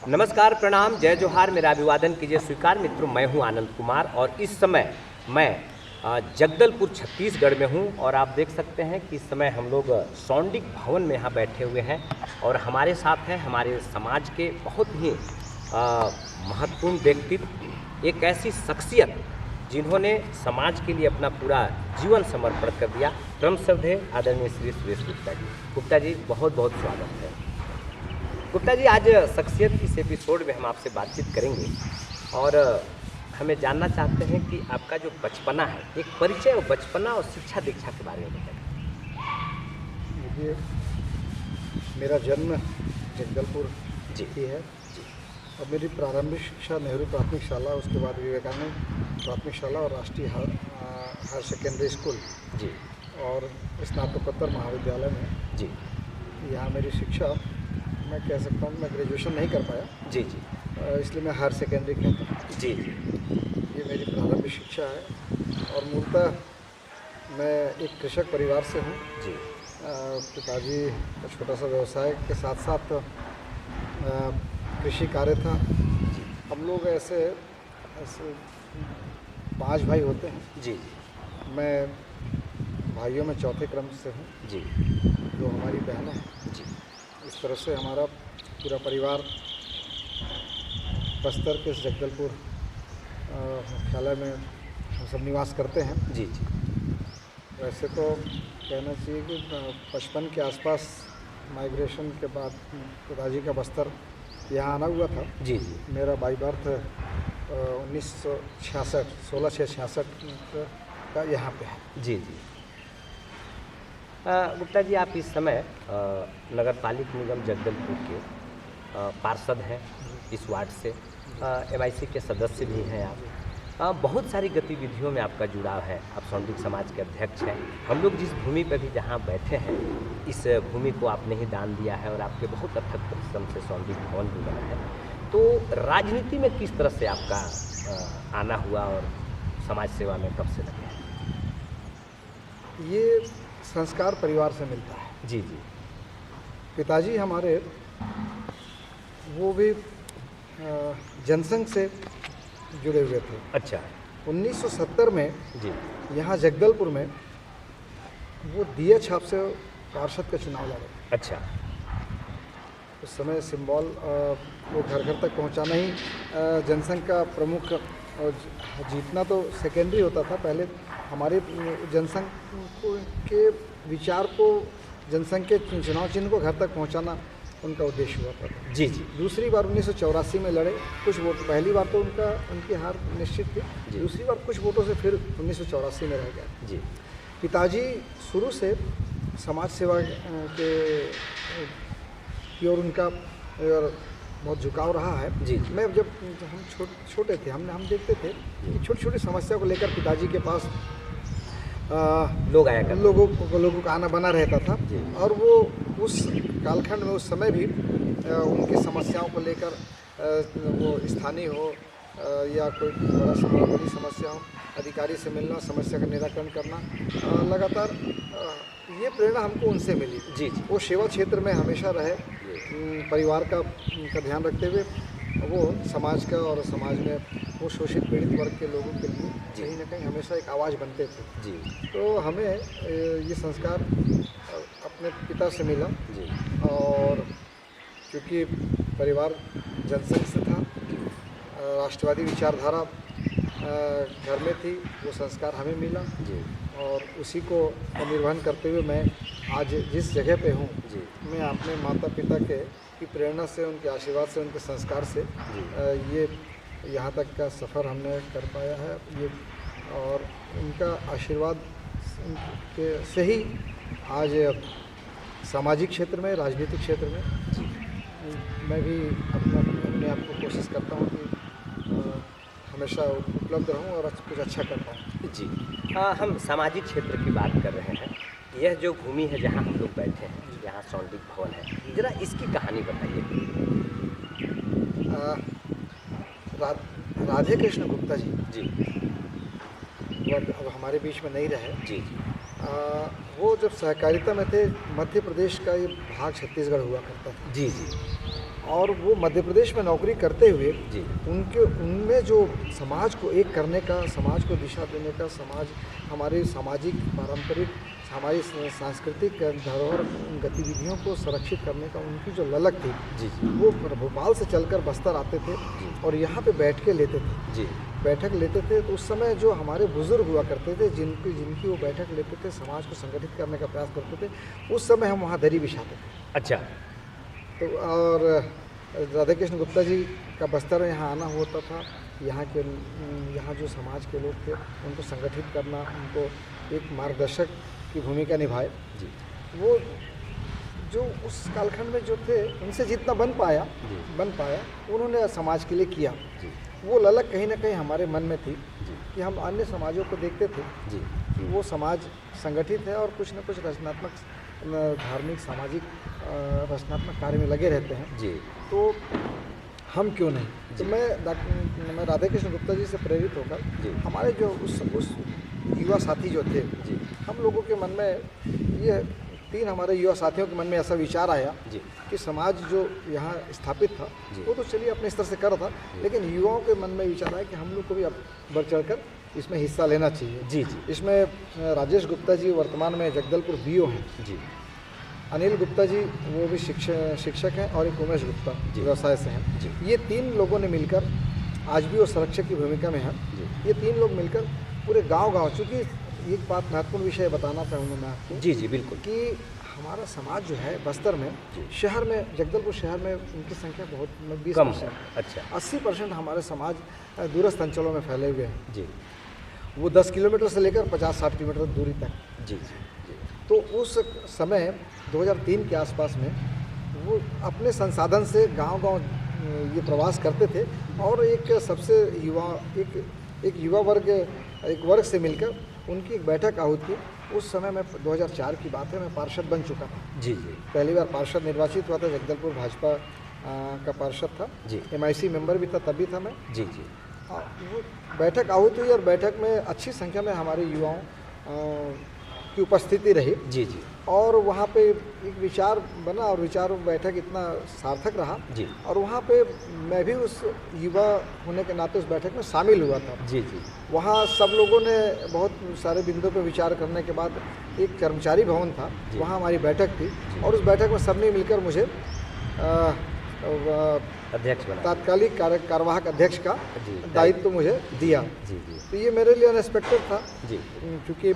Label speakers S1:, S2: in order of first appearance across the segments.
S1: नमस्कार, प्रणाम, जय जोहार। मेरा अभिवादन कीजिए स्वीकार। मित्रों, मैं हूं आनंद कुमार और इस समय मैं जगदलपुर छत्तीसगढ़ में हूं और आप देख सकते हैं कि इस समय हम लोग सौंडिक भवन में यहाँ बैठे हुए हैं और हमारे साथ हैं हमारे समाज के बहुत ही महत्वपूर्ण व्यक्तित्व, एक ऐसी शख्सियत जिन्होंने समाज के लिए अपना पूरा जीवन समर्पण कर दिया। परम श्रद्धेय आदरणीय श्री सुरेश गुप्ता जी। गुप्ता जी, बहुत बहुत स्वागत है। गुप्ता जी, आज शख्सियत इस एपिसोड में हम आपसे बातचीत करेंगे और हमें जानना चाहते हैं कि आपका जो बचपना है, एक परिचय और बचपना और शिक्षा दीक्षा के बारे में बताएं।
S2: देखिए, मेरा जन्म जगदलपुर
S1: जी
S2: ही है
S1: जी
S2: और मेरी प्रारंभिक शिक्षा नेहरू प्राथमिक शाला, उसके बाद विवेकानंद प्राथमिक शाला और राष्ट्रीय हायर सेकेंडरी स्कूल
S1: जी
S2: और स्नातकोत्तर महाविद्यालय में।
S1: जी
S2: यहाँ मेरी शिक्षा, मैं कह सकता हूँ, मैं ग्रेजुएशन नहीं कर पाया,
S1: जी जी
S2: इसलिए मैं हायर सेकेंडरी कहता हूँ।
S1: जी जी
S2: ये मेरी प्रारंभिक शिक्षा है और मूलतः मैं एक कृषक परिवार से हूँ।
S1: जी
S2: पिताजी का छोटा सा व्यवसाय के साथ साथ कृषि कार्य था। हम लोग ऐसे 5 भाई होते हैं।
S1: जी
S2: मैं भाइयों में चौथे क्रम से हूँ,
S1: जी
S2: जो हमारी बहनें हैं।
S1: जी
S2: इस तरह से हमारा पूरा परिवार बस्तर के जगदलपुर मुख्यालय में हम सब निवास करते हैं।
S1: जी जी
S2: वैसे तो कहना चाहिए कि 55 के आसपास माइग्रेशन के बाद पिताजी का बस्तर यहाँ आना हुआ था।
S1: जी जी
S2: मेरा बाई बर्थ 1966 16/6/66 का यहाँ पे है।
S1: जी जी गुप्ता जी, आप इस समय नगर पालिक निगम जगदलपुर के पार्षद हैं इस वार्ड से, MIC के सदस्य भी हैं आप। बहुत सारी गतिविधियों में आपका जुड़ाव है। आप सौंडिक समाज के अध्यक्ष हैं। हम लोग जिस भूमि पर भी जहाँ बैठे हैं, इस भूमि को आपने ही दान दिया है और आपके बहुत अथक परिश्रम से सौंडिक भवन भी बना है। तो राजनीति में किस तरह से आपका आना हुआ और समाज सेवा में कब से लगे हैं?
S2: ये संस्कार परिवार से मिलता है।
S1: जी जी
S2: पिताजी हमारे वो भी जनसंघ से जुड़े हुए थे।
S1: अच्छा
S2: 1970 में
S1: जी
S2: यहाँ जगदलपुर में वो दिया छाप से पार्षद का चुनाव लड़े।
S1: अच्छा
S2: उस समय सिंबल वो घर घर तक पहुँचाना ही जनसंघ का प्रमुख, और जीतना तो सेकेंडरी होता था। पहले हमारे जनसंघ के विचार को, जनसंघ के चुनाव चिन्ह को घर तक पहुँचाना उनका उद्देश्य हुआ था।
S1: जी जी
S2: दूसरी बार 1984 में लड़े। कुछ वोट, पहली बार तो उनकी हार निश्चित थी। दूसरी बार कुछ वोटों से फिर 1984 में रह गया।
S1: जी
S2: पिताजी शुरू से समाज सेवा के की ओर उनका और बहुत झुकाव रहा है।
S1: जी
S2: मैं जब हम छोटे थे, हम देखते थे कि छोटी छोटी समस्या को लेकर पिताजी के पास
S1: लोग आया करते,
S2: लोगों का आना बना रहता था।
S1: जी।
S2: और वो उस कालखंड में, उस समय भी उनकी समस्याओं को लेकर, वो स्थानीय हो या कोई बड़ी समस्या हो, अधिकारी से मिलना, समस्या का निराकरण करना, लगातार ये प्रेरणा हमको उनसे मिली।
S1: जी जी
S2: वो सेवा क्षेत्र में हमेशा रहे, परिवार का ध्यान रखते हुए वो समाज का, और समाज में वो शोषित पीड़ित वर्ग के लोगों के लिए कहीं ना कहीं हमेशा एक आवाज़ बनते थे।
S1: जी
S2: तो हमें ये संस्कार अपने पिता से मिला।
S1: जी
S2: और क्योंकि परिवार जनसंघ से था, राष्ट्रवादी विचारधारा घर में थी, वो संस्कार हमें मिला
S1: जी
S2: और उसी को निर्वहन करते हुए मैं आज जिस जगह पे हूँ,
S1: जी
S2: मैं अपने माता पिता की प्रेरणा से, उनके आशीर्वाद से, उनके संस्कार से ये यहाँ तक का सफ़र हमने कर पाया है। ये और उनका आशीर्वाद से ही आज सामाजिक क्षेत्र में, राजनीतिक क्षेत्र में मैं भी अपने आप को कोशिश करता हूँ कि हमेशा उपलब्ध रहूँ और कुछ अच्छा कर पाऊँ।
S1: जी हम सामाजिक क्षेत्र की बात कर रहे हैं। यह जो भूमि है जहाँ हम लोग बैठे हैं, यहाँ सौंडिक भवन है, जरा इसकी कहानी बताइए।
S2: राधे कृष्ण गुप्ता जी
S1: जी
S2: वो अब हमारे बीच में नहीं रहे।
S1: जी
S2: वो जब सहकारिता में थे, मध्य प्रदेश का ये भाग छत्तीसगढ़ हुआ करता था।
S1: जी जी
S2: और वो मध्य प्रदेश में नौकरी करते हुए
S1: जी
S2: उनमें जो समाज को एक करने का, समाज को दिशा देने का, हमारे सामाजिक पारंपरिक हमारी सांस्कृतिक धरोहर गतिविधियों को संरक्षित करने का उनकी जो ललक थी,
S1: जी
S2: वो भोपाल से चलकर बस्तर आते थे और यहाँ पे बैठ के लेते थे,
S1: जी
S2: बैठक लेते थे। तो उस समय जो हमारे बुजुर्ग हुआ करते थे, जिनकी वो बैठक लेते थे, समाज को संगठित करने का प्रयास करते थे, उस समय हम वहाँ दरी बिछाते थे।
S1: अच्छा।
S2: तो और राधा कृष्ण गुप्ता जी का बस्तर में यहाँ आना होता था। यहाँ जो समाज के लोग थे उनको संगठित करना, उनको एक मार्गदर्शक की भूमिका निभाए।
S1: जी
S2: वो जो उस कालखंड में जो थे उनसे जितना बन पाया उन्होंने समाज के लिए किया।
S1: जी
S2: वो ललक कहीं ना कहीं हमारे मन में थी
S1: जी
S2: कि हम अन्य समाजों को देखते थे
S1: जी
S2: कि वो समाज संगठित है और कुछ न कुछ रचनात्मक, धार्मिक, सामाजिक रचनात्मक कार्य में लगे रहते हैं।
S1: जी
S2: तो हम क्यों नहीं। तो मैं राधा कृष्ण गुप्ता जी से प्रेरित होकर
S1: जी
S2: हमारे जो उस युवा साथी जो थे,
S1: जी
S2: हम लोगों के मन में ये 3 हमारे युवा साथियों के मन में ऐसा विचार आया
S1: जी
S2: कि समाज जो यहाँ स्थापित था
S1: जी।
S2: वो तो चलिए अपने स्तर से कर रहा था, लेकिन युवाओं के मन में विचार आया कि हम लोग को भी अब बढ़ चढ़कर इसमें हिस्सा लेना चाहिए।
S1: जी जी
S2: इसमें राजेश गुप्ता जी वर्तमान में जगदलपुर BO हैं,
S1: जी
S2: अनिल गुप्ता जी वो भी शिक्षक हैं, और एक उमेश गुप्ता
S1: जी।
S2: व्यवसाय से हैं।
S1: जी।
S2: ये 3 लोगों ने मिलकर, आज भी वो संरक्षक की भूमिका में हैं,
S1: जी।
S2: ये 3 लोग मिलकर पूरे गांव चूँकि एक बात महत्वपूर्ण विषय बताना चाहूँगा मैं आपको
S1: जी जी बिल्कुल।
S2: कि हमारा समाज जो है बस्तर में,
S1: जी।
S2: शहर में, जगदलपुर शहर में उनकी संख्या बहुत 20%
S1: कम है। अच्छा।
S2: 80% हमारे समाज दूरस्थ अंचलों में फैले हुए हैं।
S1: जी
S2: वो 10 किलोमीटर से लेकर 50-60 किलोमीटर दूरी तक।
S1: जी जी
S2: तो उस समय 2003 के आसपास में वो अपने संसाधन से गांव-गांव ये प्रवास करते थे और एक सबसे एक युवा वर्ग से मिलकर उनकी एक बैठक आहूत की। उस समय में 2004 की बात है, मैं पार्षद बन चुका था।
S1: जी जी
S2: पहली बार पार्षद निर्वाचित हुआ था, जगदलपुर भाजपा का पार्षद था।
S1: जी।
S2: MIC मेंबर भी था, तभी था मैं।
S1: जी जी
S2: वो बैठक आहूत हुई और बैठक में अच्छी संख्या में हमारे युवाओं की उपस्थिति रही।
S1: जी जी
S2: और वहाँ पे एक विचार बना और विचार बैठक इतना सार्थक रहा।
S1: जी।
S2: और वहाँ पे मैं भी उस युवा होने के नाते उस बैठक में शामिल हुआ था।
S1: जी जी
S2: वहाँ सब लोगों ने बहुत सारे बिंदुओं पे विचार करने के बाद एक कर्मचारी भवन था, वहाँ हमारी बैठक थी और उस बैठक में सबने मिलकर मुझे
S1: अध्यक्ष बना।
S2: तात्कालिक कार्यवाहक अध्यक्ष का
S1: जी।
S2: दायित्व मुझे दिया।
S1: जी जी
S2: तो ये मेरे लिए अनएक्सपेक्टेड था,
S1: जी
S2: क्योंकि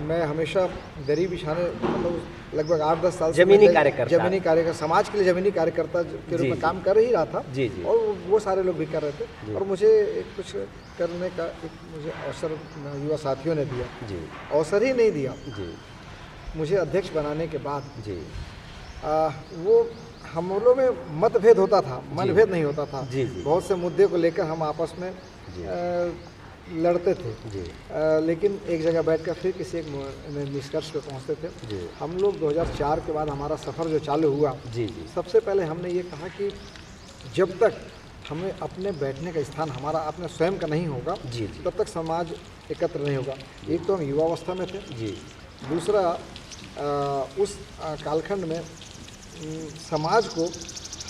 S2: मैं हमेशा दरी बिछाने, मतलब लगभग 8-10 साल से
S1: जमीनी
S2: मैं
S1: कार्यकर्ता,
S2: समाज के लिए जमीनी कार्यकर्ता के रूप
S1: जी,
S2: में
S1: जी।
S2: काम कर ही रहा था।
S1: जी जी
S2: और वो सारे लोग भी कर रहे
S1: जी।
S2: थे और मुझे कुछ करने का मुझे अवसर युवा साथियों ने दिया।
S1: जी
S2: अवसर ही नहीं दिया,
S1: जी
S2: मुझे अध्यक्ष बनाने के बाद
S1: जी
S2: वो हम लोगों में मतभेद होता था, मनभेद नहीं होता था।
S1: जी, जी।
S2: बहुत से मुद्दे को लेकर हम आपस में
S1: जी।
S2: लड़ते थे।
S1: जी
S2: लेकिन एक जगह बैठकर फिर किसी एक निष्कर्ष पे पहुंचते थे।
S1: जी
S2: हम लोग 2004 के बाद हमारा सफ़र जो चालू हुआ,
S1: जी जी
S2: सबसे पहले हमने ये कहा कि जब तक हमें अपने बैठने का स्थान हमारा अपने स्वयं का नहीं होगा,
S1: जी जी
S2: तब तक समाज एकत्र नहीं होगा। एक तो हम युवावस्था में थे,
S1: जी
S2: दूसरा उस कालखंड में समाज को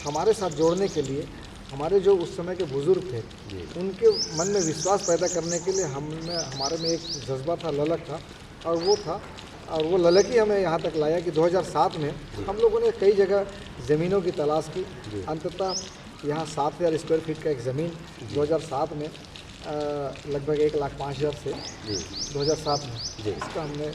S2: हमारे साथ जोड़ने के लिए हमारे जो उस समय के बुज़ुर्ग थे,
S1: जी।
S2: उनके मन में विश्वास पैदा करने के लिए हमारे में एक जज्बा था, ललक था, और वो ललक ही हमें यहाँ तक लाया कि 2007 में हम लोगों ने कई जगह ज़मीनों की तलाश की। अंततः यहाँ 7,000 स्क्वायर फीट का एक ज़मीन 2007 में लगभग 1,05,000 से
S1: जी
S2: 2007 में
S1: जी।
S2: इसका हमने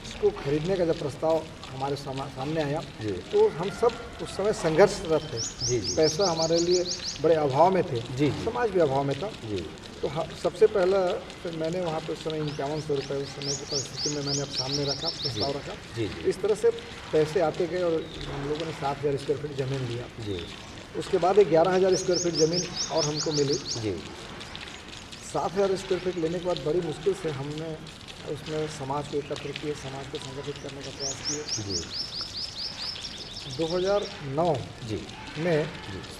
S2: इसको खरीदने का जब प्रस्ताव हमारे सामने आया,
S1: जी।
S2: तो हम सब उस समय संघर्षरत थे।
S1: जी जी
S2: पैसा हमारे लिए बड़े अभाव में थे,
S1: जी।
S2: समाज भी अभाव में था।
S1: जी
S2: तो सबसे पहला फिर मैंने वहाँ पे उस समय 5100 रुपये उस समय की परिस्थिति में मैंने अब सामने रखा, प्रस्ताव रखा।
S1: जी जी
S2: इस तरह से पैसे आते गए और हम लोगों ने 7,000 स्क्वायर फीट ज़मीन लिया।
S1: जी
S2: उसके बाद 11,000 स्क्वायर फीट ज़मीन और हमको मिली।
S1: जी
S2: 7,000 स्क्वायर फीट लेने के बाद बड़ी मुश्किल से हमने उसमें समाज को एकत्र किए, समाज को संगठित करने का प्रयास किए।
S1: जी
S2: 2009
S1: जी
S2: में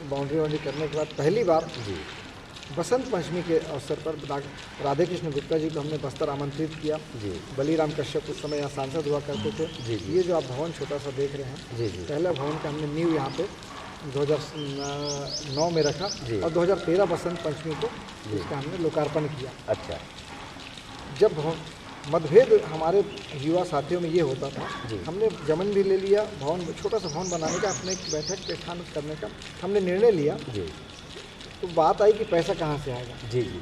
S2: बाउंड्री करने के बाद पहली बार
S1: जी
S2: बसंत पंचमी के अवसर पर राधे कृष्ण गुप्ता जी को हमने बस्तर आमंत्रित किया।
S1: जी
S2: बलीराम कश्यप उस समय यहाँ सांसद हुआ करते थे।
S1: जी, जी।
S2: ये जो आप भवन छोटा सा देख रहे हैं,
S1: जी जी
S2: पहला भवन का हमने नींव यहाँ पे 2009 में रखा
S1: जी।
S2: और 2013 बसंत पंचमी को
S1: जी।
S2: इसका हमने लोकार्पण किया।
S1: अच्छा।
S2: जब मतभेद हमारे युवा साथियों में ये होता था,
S1: जी।
S2: हमने जमीन भी ले लिया, भवन छोटा सा भवन बनाने का, अपने एक बैठक के स्थान करने का हमने निर्णय लिया।
S1: जी
S2: तो बात आई कि पैसा कहाँ से आएगा।
S1: जी जी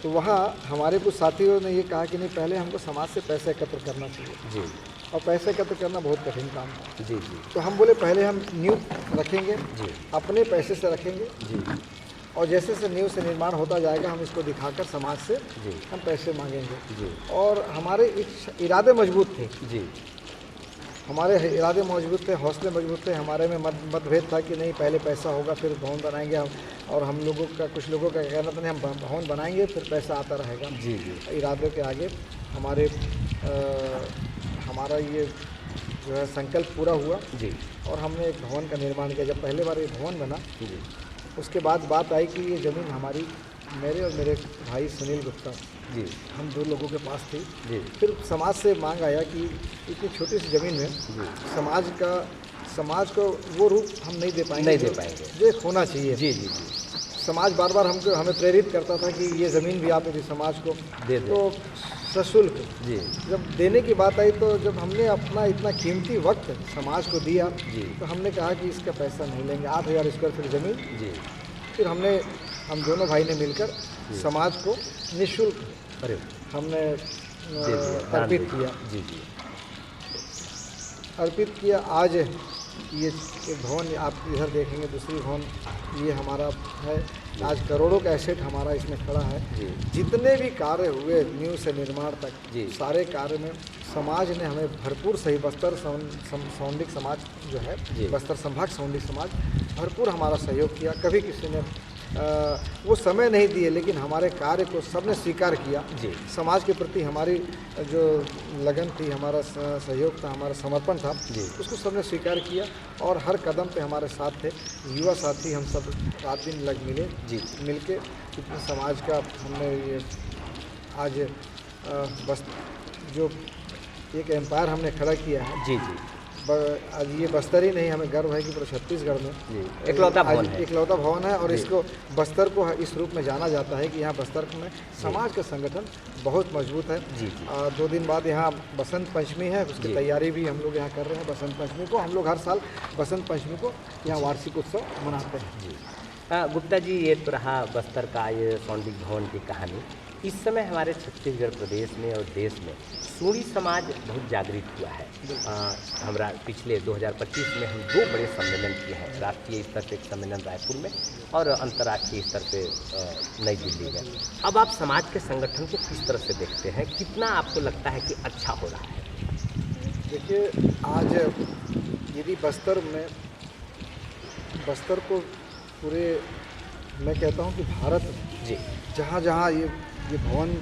S2: तो वहाँ हमारे कुछ साथियों ने ये कहा कि नहीं, पहले हमको समाज से पैसा एकत्र करना चाहिए,
S1: जी
S2: और पैसा एकत्र करना बहुत कठिन काम था।
S1: जी जी
S2: तो हम बोले पहले हम नींव रखेंगे,
S1: जी
S2: अपने पैसे से रखेंगे,
S1: जी
S2: और जैसे जैसे नींव से निर्माण होता जाएगा हम इसको दिखाकर समाज से
S1: जी
S2: हम पैसे मांगेंगे।
S1: जी
S2: और हमारे इरादे मजबूत थे,
S1: जी
S2: हमारे इरादे मजबूत थे, हौसले मजबूत थे। हमारे में मतभेद था कि नहीं, पहले पैसा होगा फिर भवन बनाएंगे हम, और हम लोगों का, कुछ लोगों का कहना था नहीं, हम भवन बनाएंगे फिर पैसा आता रहेगा।
S1: जी जी
S2: इरादे के आगे हमारे हमारा ये जो है संकल्प पूरा हुआ,
S1: जी
S2: और हमने एक भवन का निर्माण किया। जब पहले बार ये भवन बना,
S1: जी
S2: उसके बाद बात आई कि ये ज़मीन हमारी, मेरे और मेरे भाई सुनील गुप्ता,
S1: जी
S2: हम 2 लोगों के पास थी।
S1: जी
S2: फिर समाज से मांग आया कि इतनी छोटी सी ज़मीन में
S1: जी
S2: समाज को वो रूप हम नहीं दे पाएंगे जो एक होना चाहिए।
S1: जी जी जी
S2: समाज बार बार हमें प्रेरित करता था कि ये ज़मीन भी आप यदि समाज को
S1: दे दें।
S2: तो सशुल्क
S1: जी
S2: जब देने की बात आई, तो जब हमने अपना इतना कीमती वक्त समाज को दिया,
S1: जी
S2: तो हमने कहा कि इसका पैसा नहीं लेंगे, 8,000 स्क्वायर फीट ज़मीन।
S1: जी
S2: फिर हम दोनों भाई ने मिलकर समाज को निःशुल्क
S1: अरे
S2: हमने
S1: दे दिया, दान
S2: अर्पित
S1: दे
S2: किया।
S1: जी जी
S2: अर्पित किया। आज ये भवन आप इधर देखेंगे, दूसरी भवन ये हमारा है। आज करोड़ों का एसेट हमारा इसमें खड़ा है।
S1: जी
S2: जितने भी कार्य हुए नींव से निर्माण तक,
S1: जी।
S2: सारे कार्य में समाज ने हमें भरपूर सही, बस्तर सौंडिक समाज जो है,
S1: जी।
S2: बस्तर संभाग सौंडिक समाज भरपूर हमारा सहयोग किया। कभी किसी ने वो समय नहीं दिए, लेकिन हमारे कार्य को सबने स्वीकार किया।
S1: जी
S2: समाज के प्रति हमारी जो लगन थी, हमारा सहयोग था, हमारा समर्पण था,
S1: जी।
S2: उसको सबने स्वीकार किया, और हर कदम पे हमारे साथ थे। युवा साथी हम सब रात दिन लग मिले,
S1: जी
S2: मिलके इतने समाज का हमने ये आज बस जो एक एम्पायर हमने खड़ा किया है।
S1: जी जी
S2: आज ये बस्तर ही नहीं, हमें गर्व है कि पूरे छत्तीसगढ़ में
S1: जी इकलौता भवन है।
S2: इकलौता भवन है, और
S1: जी।
S2: इसको बस्तर को इस रूप में जाना जाता है कि यहाँ बस्तर में समाज का संगठन बहुत मजबूत है।
S1: जी जी
S2: 2 दिन बाद यहाँ बसंत पंचमी है, उसकी
S1: जी।
S2: तैयारी भी हम लोग यहाँ कर रहे हैं। बसंत पंचमी को हम लोग हर साल बसंत पंचमी को यहाँ वार्षिक उत्सव मनाते हैं।
S1: जी गुप्ता जी, ये तो रहा बस्तर का ये सौंडिक भवन की कहानी। इस समय हमारे छत्तीसगढ़ प्रदेश में और देश में सूरी समाज बहुत जागृत हुआ है। हमारा पिछले 2025 में हम 2 बड़े सम्मेलन किए हैं। राष्ट्रीय स्तर पे एक सम्मेलन रायपुर में और अंतर्राष्ट्रीय स्तर पे नई दिल्ली में। अब आप समाज के संगठन को किस तरह से देखते हैं? कितना आपको लगता है कि अच्छा हो रहा है?
S2: देखिए, आज यदि बस्तर को पूरे, मैं कहता हूँ कि भारत में
S1: जी
S2: जहाँ जहाँ ये भवन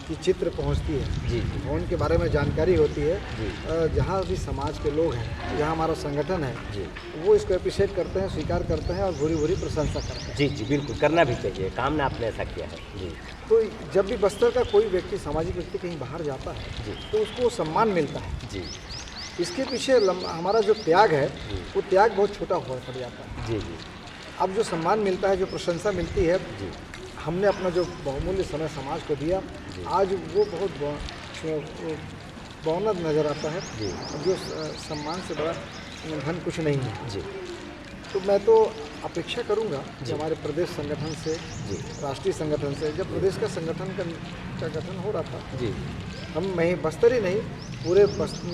S2: की चित्र पहुँचती है,
S1: जी
S2: भवन के बारे में जानकारी होती है,
S1: जी
S2: जहाँ भी समाज के लोग हैं, जहाँ हमारा संगठन है,
S1: जी
S2: वो इसको अप्रिशिएट करते हैं, स्वीकार करते हैं, और भूरी भूरी प्रशंसा करते हैं।
S1: जी जी बिल्कुल, करना भी चाहिए। काम ने आपने ऐसा किया है। जी
S2: तो जब भी बस्तर का कोई व्यक्ति, सामाजिक व्यक्ति कहीं बाहर जाता है,
S1: जी
S2: तो उसको सम्मान मिलता है।
S1: जी
S2: इसके पीछे हमारा जो त्याग है, वो त्याग बहुत छोटा हुआ पड़ जाता है।
S1: जी जी
S2: अब जो सम्मान मिलता है, जो प्रशंसा मिलती है,
S1: जी
S2: हमने अपना जो बहुमूल्य समय समाज को दिया,
S1: जी।
S2: आज वो बहुत बहुनत नज़र आता है।
S1: जी
S2: जो सम्मान से बड़ा धन कुछ नहीं है।
S1: जी
S2: तो मैं तो अपेक्षा करूंगा कि
S1: जी।
S2: हमारे प्रदेश संगठन से,
S1: जी
S2: राष्ट्रीय संगठन से, जब प्रदेश का संगठन का गठन हो रहा था,
S1: जी
S2: मैं बस्तर ही नहीं, पूरे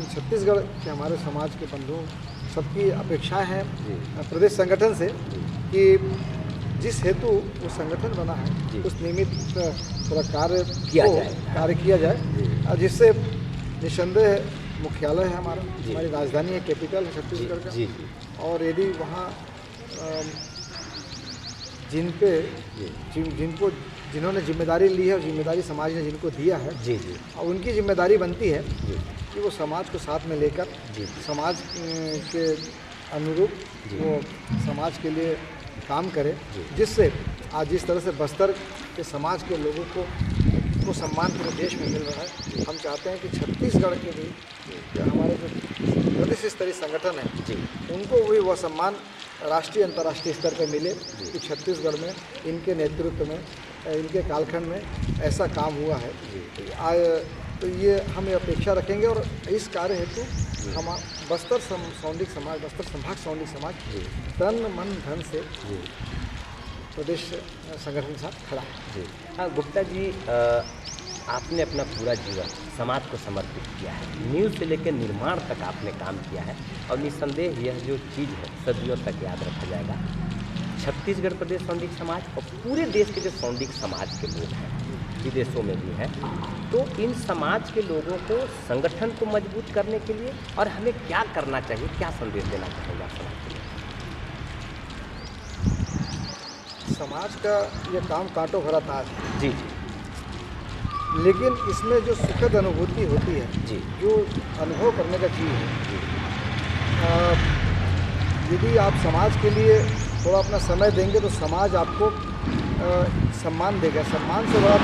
S2: छत्तीसगढ़ के हमारे समाज के बंधुओं सबकी अपेक्षाएं हैं
S1: जी
S2: प्रदेश संगठन से
S1: जी
S2: कि जिस हेतु वो संगठन बना है,
S1: जी।
S2: उस निमित्त थोड़ा कार्य किया जाए,
S1: जी।
S2: जिससे निसंदेह मुख्यालय है हमारा,
S1: जी।
S2: हमारी राजधानी है, कैपिटल है छत्तीसगढ़ का,
S1: जी जी
S2: और यदि वहाँ जिन्होंने जिम्मेदारी ली है, और जिम्मेदारी समाज ने जिनको दिया है,
S1: जी जी
S2: और उनकी जिम्मेदारी बनती है
S1: जी
S2: कि वो समाज को साथ में लेकर
S1: जी
S2: समाज के अनुरूप
S1: जी।
S2: वो समाज के लिए काम करे,
S1: जी।
S2: जिससे आज जिस तरह से बस्तर के समाज के लोगों को सम्मान पूरे देश में मिल रहा है, हम चाहते हैं कि छत्तीसगढ़ के भी हमारे जो प्रदेश स्तरीय संगठन है,
S1: जी
S2: उनको भी वह सम्मान राष्ट्रीय अंतर्राष्ट्रीय स्तर पर मिले कि छत्तीसगढ़ में इनके नेतृत्व में, इनके कालखंड में ऐसा काम हुआ है। तो ये हम ये अपेक्षा रखेंगे और इस कार्य हेतु हम बस्तर सौंडिक समाज, बस्तर संभाग सौंडिक समाज तन मन धन से प्रदेश संगठन के साथ खड़ा है।
S1: जी हाँ, गुप्ता जी आपने अपना पूरा जीवन समाज को समर्पित किया है। न्यूज़ से लेकर निर्माण तक आपने काम किया है और निस्संदेह यह जो चीज़ है सदियों तक याद रखा जाएगा। छत्तीसगढ़ प्रदेश सौंडिक समाज और पूरे देश के जो सौंडिक समाज के लोग हैं, विदेशों में भी हैं, तो इन समाज के लोगों को संगठन को मजबूत करने के लिए और हमें क्या करना चाहिए, क्या संदेश देना चाहेंगे आप समाज के लिए?
S2: समाज का ये काम कांटों भरा ताज है।
S1: जी जी
S2: लेकिन इसमें जो सुखद अनुभूति होती है,
S1: जी,
S2: जो अनुभव करने का चीज़ है, यदि आप समाज के लिए थोड़ा अपना समय देंगे तो समाज आपको सम्मान देगा। सम्मान से बड़ा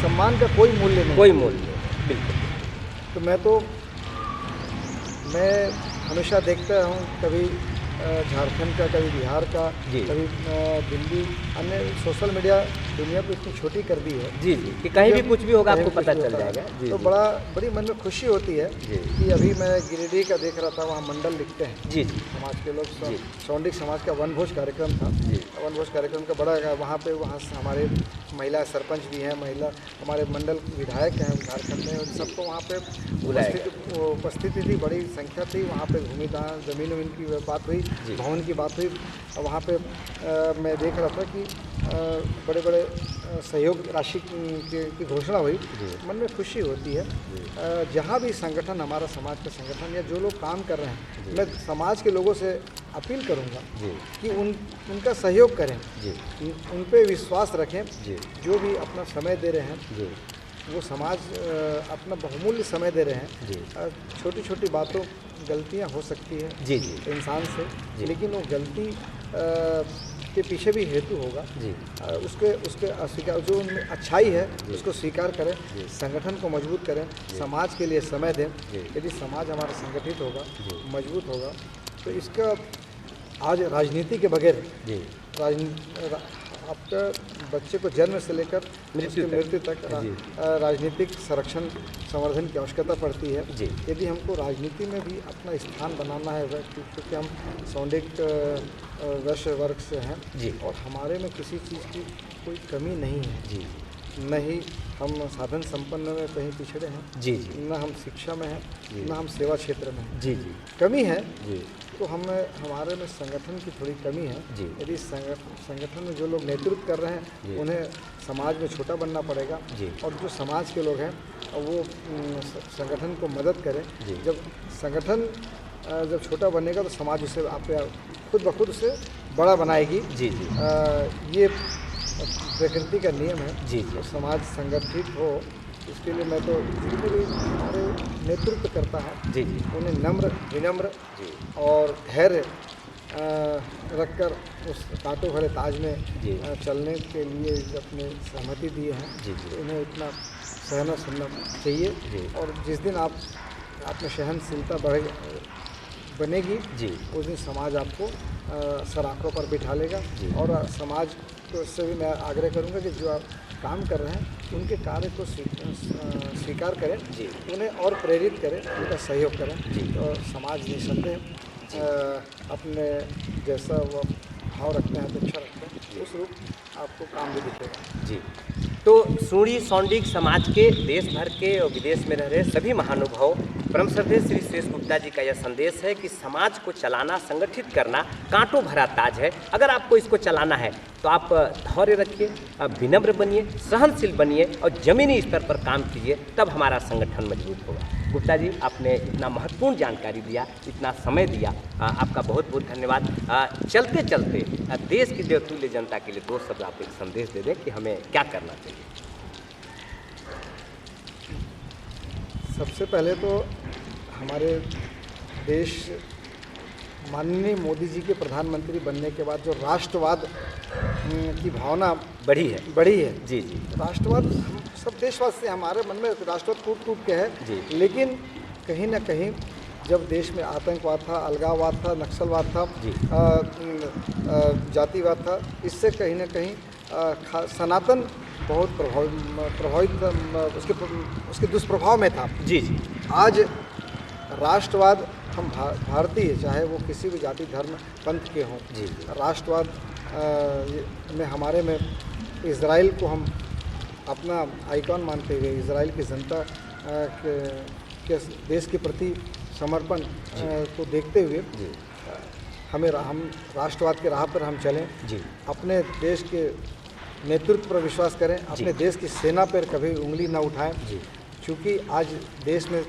S2: सम्मान का कोई मूल्य नहीं,
S1: कोई मूल्य नहीं, बिल्कुल।
S2: तो मैं हमेशा देखता हूँ, कभी झारखंड का, कभी बिहार का, कभी दिल्ली, अन्य सोशल मीडिया दुनिया को इतनी छोटी कर दी है
S1: जी जी कि कहीं भी कुछ भी होगा आपको पता चल जाएगा। जी,
S2: तो बड़ी मन में खुशी होती है कि अभी मैं गिरिडीह का देख रहा था, वहाँ मंडल लिखते हैं
S1: जी जी
S2: समाज के लोग। सौंडिक समाज का वनभोज कार्यक्रम था। वनभोज कार्यक्रम का बड़ा वहाँ से हमारे महिला सरपंच भी हैं, महिला हमारे मंडल विधायक हैं झारखंड में, उन सबको वहाँ पे उपस्थिति थी, बड़ी संख्या थी। वहाँ पे भूमिदान, ज़मीन वमीन की बात हुई, भवन की बात हुई। वहाँ पे मैं देख रहा था कि बड़े बड़े सहयोग राशि की घोषणा हुई। मन में खुशी होती है। जहाँ भी संगठन, हमारा समाज का संगठन या जो लोग काम कर रहे हैं, मैं समाज के लोगों से अपील करूँगा कि उनका सहयोग करें, उन पे विश्वास रखें। जो भी अपना समय दे रहे हैं, वो समाज अपना बहुमूल्य समय दे रहे हैं। छोटी छोटी बातों, गलतियां हो सकती है इंसान से, लेकिन वो गलती के पीछे भी हेतु होगा। उसके अस्वीकार, जो उनमें अच्छाई है उसको स्वीकार करें, संगठन को मजबूत करें, समाज के लिए समय दें। यदि समाज हमारा संगठित होगा, मजबूत होगा, तो इसका आज राजनीति के बगैर, आपका बच्चे को जन्म से लेकर मृत्यु तक राजनीतिक संरक्षण संवर्धन की आवश्यकता पड़ती है। यदि हमको राजनीति में भी अपना स्थान बनाना है, क्योंकि हम सौंडिक वैश्य वर्ग से हैं और हमारे में किसी चीज़ की कोई कमी नहीं है, न ही हम साधन संपन्न में कहीं पिछड़े हैं, न हम शिक्षा में हैं, न हम सेवा क्षेत्र में हैं। कमी है तो हमारे में संगठन की थोड़ी कमी है। यदि संगठन में जो लोग नेतृत्व कर रहे हैं, उन्हें समाज में छोटा बनना पड़ेगा, और जो समाज के लोग हैं वो संगठन को मदद करें। जब संगठन जब छोटा बनेगा तो समाज उसे आप खुद ब खुद उसे बड़ा बनाएगी। ये प्रकृति का नियम है। तो समाज संगठित हो, इसके लिए मैं तो जितने भी हमारे नेतृत्व करता है, उन्हें नम्र, विनम्र और धैर्य रखकर उस कांटों भरे ताज में चलने के लिए अपने सहमति दिए हैं। तो उन्हें इतना सहना सुनना चाहिए। और जिस दिन आप में सहनशीलता बनेगी, उस दिन समाज आपको सराखों पर बिठा लेगा। और समाज को से भी मैं आग्रह करूंगा कि जो आप काम कर रहे हैं, उनके कार्य को स्वीकार करें, उन्हें और प्रेरित करें, उनका सहयोग करें। तो समाज निसंदेह अपने जैसा वो भाव रखते हैं, अपेक्षा रखते हैं, उस रूप आपको काम भी दिखेगा।
S1: तो सूढ़ी सौंडिक समाज के देश भर के और विदेश में रह रहे सभी महानुभाव, परम श्रद्धेय श्री सुरेश गुप्ता जी का यह संदेश है कि समाज को चलाना, संगठित करना कांटों भरा ताज है। अगर आपको इसको चलाना है तो आप धैर्य रखिए, विनम्र बनिए, सहनशील बनिए और ज़मीनी स्तर पर काम कीजिए, तब हमारा संगठन मजबूत होगा। गुप्ता जी, आपने इतना महत्वपूर्ण जानकारी दिया, इतना समय दिया, आपका बहुत बहुत धन्यवाद। चलते चलते देश की देवतुल्य जनता के लिए दो शब्द आप एक संदेश दे दें कि हमें क्या करना चाहिए।
S2: सबसे पहले तो हमारे देश माननीय मोदी जी के प्रधानमंत्री बनने के बाद जो राष्ट्रवाद की भावना बढ़ी है। जी। राष्ट्रवाद, हम सब देशवासी, हमारे मन में राष्ट्रवाद कूट के है, लेकिन कहीं ना कहीं जब देश में आतंकवाद था, अलगाववाद था, नक्सलवाद था,
S1: जी।
S2: जातिवाद था, इससे कहीं ना कहीं सनातन बहुत प्रभावित उसके दुष्प्रभाव में था।
S1: जी जी
S2: आज राष्ट्रवाद, हम भारतीय, चाहे वो किसी भी जाति धर्म पंथ के हों,
S1: जी।
S2: राष्ट्रवाद में हमारे में इज़राइल को हम अपना आइकॉन मानते हुए, इज़राइल की जनता के देश के प्रति समर्पण को देखते हुए हम राष्ट्रवाद के राह पर हम चलें,
S1: जी।
S2: अपने देश के नेतृत्व पर विश्वास करें, अपने देश की सेना पर कभी उंगली ना उठाएं, क्योंकि आज देश में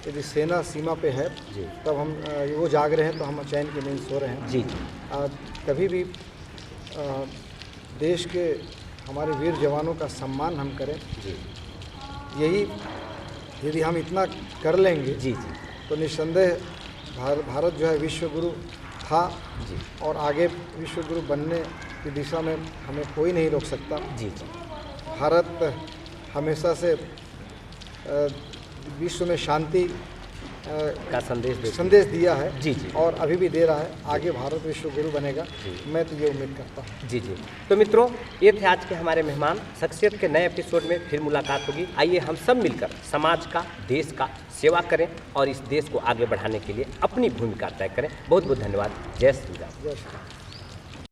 S2: यदि सेना सीमा पे है
S1: जी।
S2: तब हम वो जाग रहे हैं तो हम चैन की नींद सो रहे हैं।
S1: जी।
S2: कभी भी देश के हमारे वीर जवानों का सम्मान हम करें,
S1: जी।
S2: यही यदि हम इतना कर लेंगे,
S1: जी जी
S2: तो निस्संदेह भारत जो है विश्व गुरु था,
S1: जी।
S2: और आगे विश्व गुरु बनने की दिशा में हमें कोई नहीं रोक सकता।
S1: जी जी
S2: भारत हमेशा से विश्व में शांति
S1: का
S2: संदेश दिया है,
S1: जी जी।
S2: और अभी भी दे रहा है। आगे भारत विश्व गुरु बनेगा, मैं तो ये उम्मीद करता हूँ।
S1: जी जी। तो मित्रों, ये थे आज के हमारे मेहमान। शख्सियत के नए एपिसोड में फिर मुलाकात होगी। आइए हम सब मिलकर समाज का, देश का सेवा करें और इस देश को आगे बढ़ाने के लिए अपनी भूमिका तय करें। बहुत बहुत धन्यवाद। जय श्री राम।
S2: जय श्री राम।